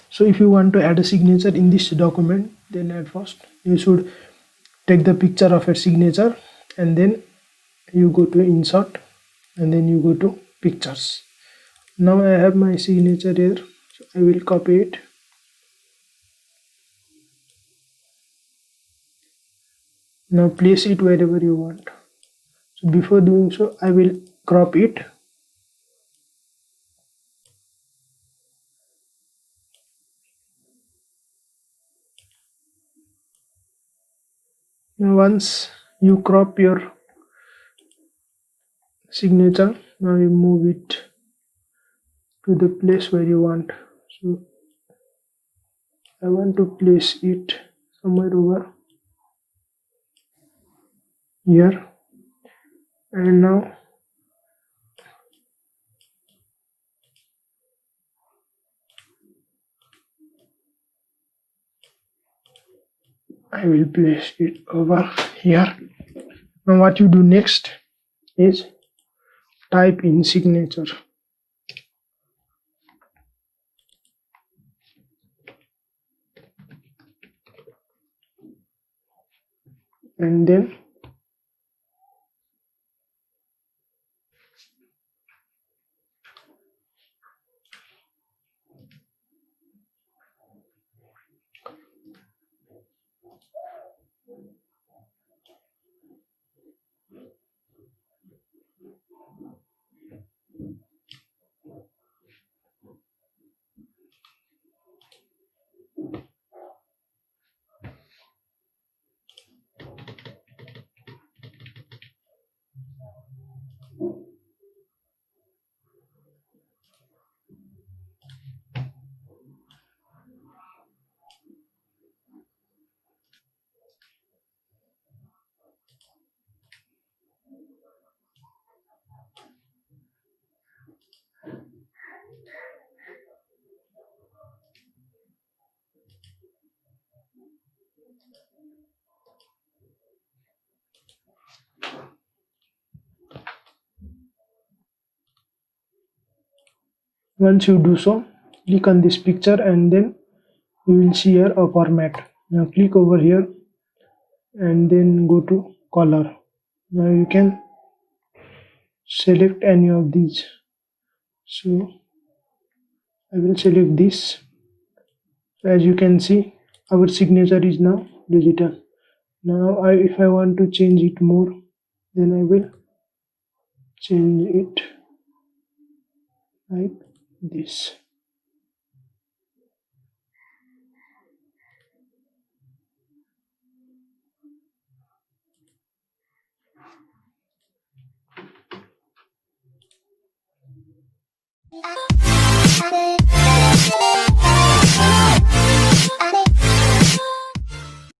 So if you want to add a signature in this document, then at first you should take the picture of a signature, and then you go to insert, and then you go to pictures. Now I have my signature here, so I will copy it. Now place it wherever you want. So before doing so, I will crop it. Now once you crop your signature, now you move it to the place where you want. So I want to place it somewhere over here, and now I will place it over here. Now what you do next is type in signature, and then once you do so, click on this picture, and then you will see here a format. Now click over here and then go to color. Now you can select any of these. So I will select this. So as you can see, our signature is now digital. Now if I want to change it more, then I will change it like this.